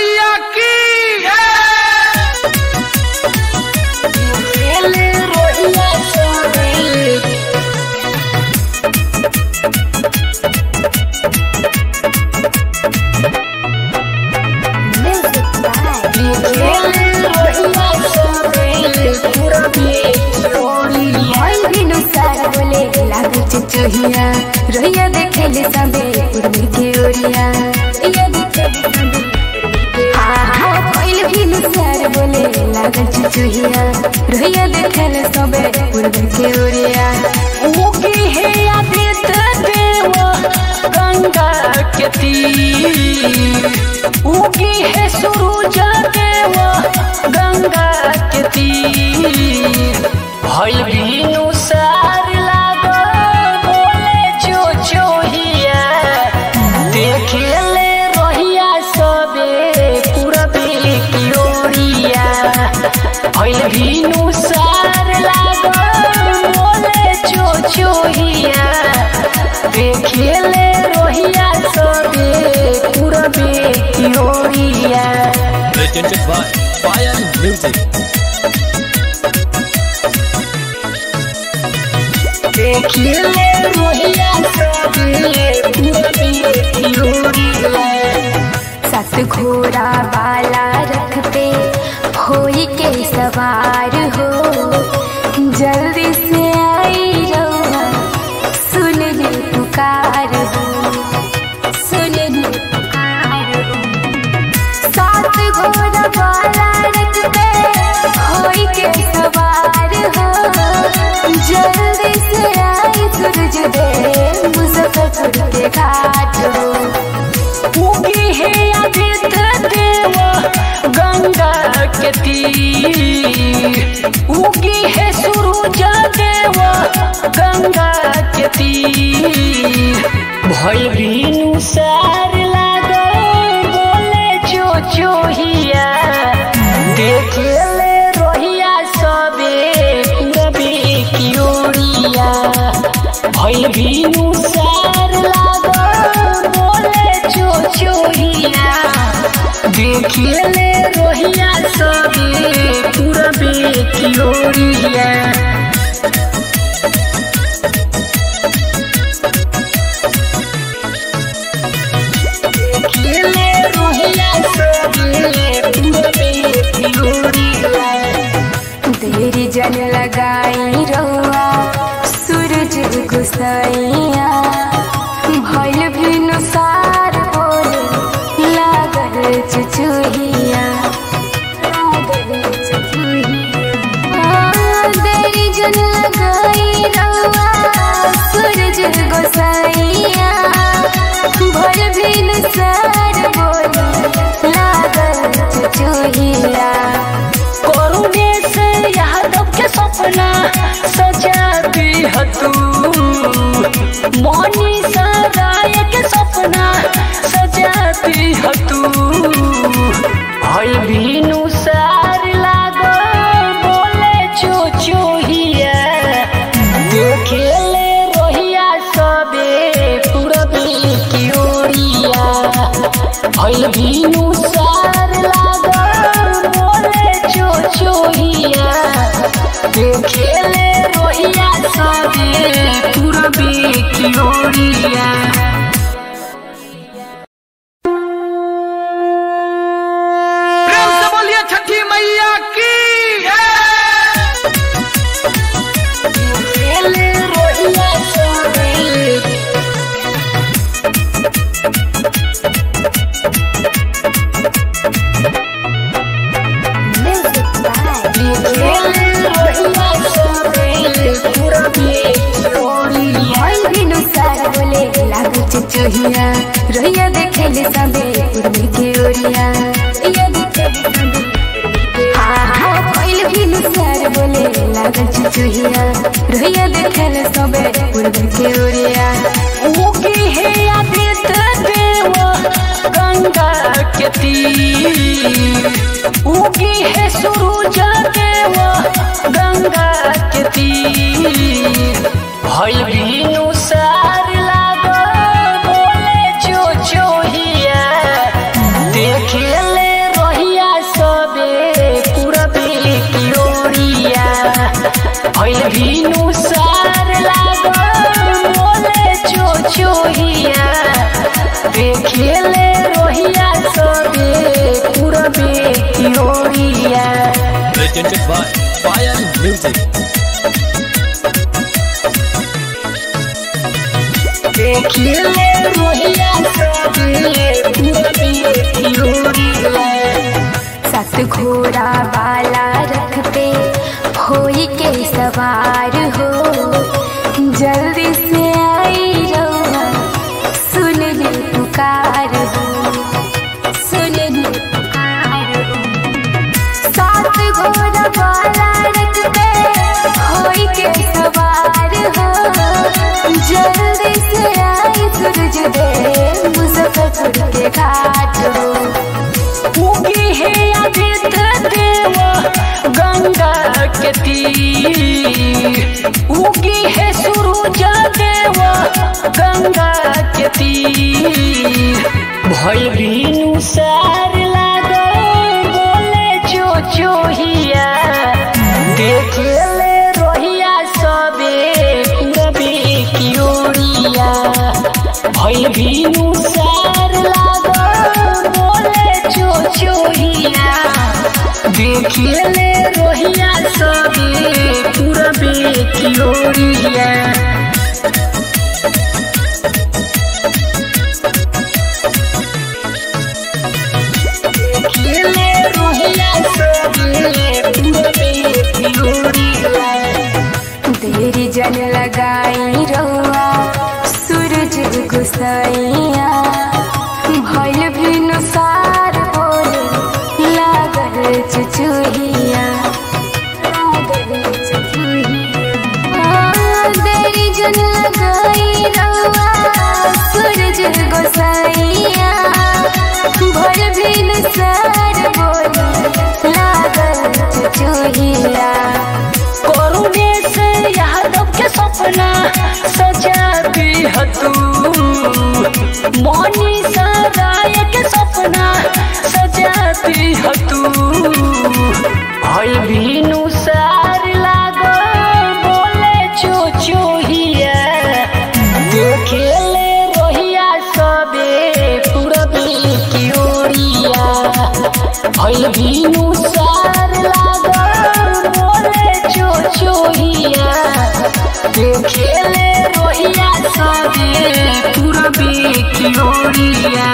मैया की चुहिया रोहिया देखे ले सबे पूर्वी के ओरिया ये देखे ले सबे कोइल भी नुसार बोले लागल चुहिया रोहिया देखे ले सबे पूर्वी के ओरिया उगी है आदित देव गंगा के तीर उगी है सूरज देव गंगा के तीर भइल बिनु सार भीनु सार लागल मोले चोचोहिया देखेले रोहिया सबे पूरबे की ओरिया। Presented by Payan Music. देखेले रोहिया सबे पूरबे की ओरिया। सात घोड़ा वाला रथ पे होई के सवार हो जल्दी से आई रउआ सुन ले पुकार हो सुन ले पुकार हो। सात घोड़ा वाला रथ पे होई के सवार हो जल्दी से आई सूरज देव मुजफ्फरपुर के घाट हो। उगी है आदित्य देव गंगा के तीर उगी है सूरज देव गंगा के तीर भइल बिनु सार लागल बोले चोचोहिया देखेले रोहिया सबे पूरबे की ओरिया। भइल बिनु सार लागल बोले चोचोहिया देखेले रोहिया सबे पूरबे की ओरिया। देखेले रोहिया सबे पूरबे की ओरिया। देरी जन लगाई रउआ सूरज गुसाइया भइल बिनु सार बोले लागल चुचुहिया देरी जन लगाई रउआ सूरज गुसाइया भइल बिनु सार बोले लागल चुचुहिया। करुणे से यादव के सपना सजा दी तू मनी सराय के सपना सजा दी तू भइल बिनु सार लागल बोले चोचोहिया देखेले रोहिया सबे पूरबे की ओरिया। भइल बिनु सार लागल बोले चोचोहिया देखेले रोहिया सबे पूरबे की ओरिया। प्रेम से बोलिए छठी मैया की देखेले रोहिया सबे चुहिया रोहिया देखे ले सबे पूर्वी के ओरिया ये देखे ले सबे कोइल भी नुसार बोले लागल चुहिया रोहिया देखे ले सबे पूर्वी के ओरिया। उगी है आदित्य देव गंगा के तीर उगी है सूरज देव गंगा के तीर भइल बिनु सार लागल बोले चोचोहिया देखेले भइल भीनु सार लागल बोले चोचोहिया देखेले रोहिया सबे पूरबे की ओरिया Presented by Payan Music. देखेले रोहिया सबे पूरबे की ओरिया सात घोड़ा वाला रथ पे होई के सवार हो जल्दी से आई रउआ सुन ले पुकार हो सुन ले पुकार हो सात घोड़ा वाला रथ पे होई के सवार हो जल्दी से आई सूरज देव मुजफ्फरपुर के घाट हो उगी है आदित्य देव गंगा के तीर उगी है सूरज देव गंगा के तीर भइल भीनु सार लागल बोले चोचोहिया देखेले रोहिया सबे पूरबे की ओरिया भइल भीनु सार लागल बोले चोचोहिया देखेले रोहिया सबे पूरबे की ओरिया देखेले रोहिया सबे पूरबे की ओरिया देरी जन लगाई रउआ सूरज गुसाइया भइल भीनु सार बोले लागल चुचुहिया देरी जन लगाई रउआ सूरज गुसाइया भइल भीनु सार बोले लागल चुचुहिया करुणे से यादव के सपना सजाती है तू मौनी सराय के सपना सजाती है तू भइल भीनु सार लागल बोले चोचोहिया देखेले रोहिया सबे पूरबे की ओरिया भइल भीनु सार लागल बोले चोचोहिया देखेले रोहिया सबे पूरबे की ओरिया।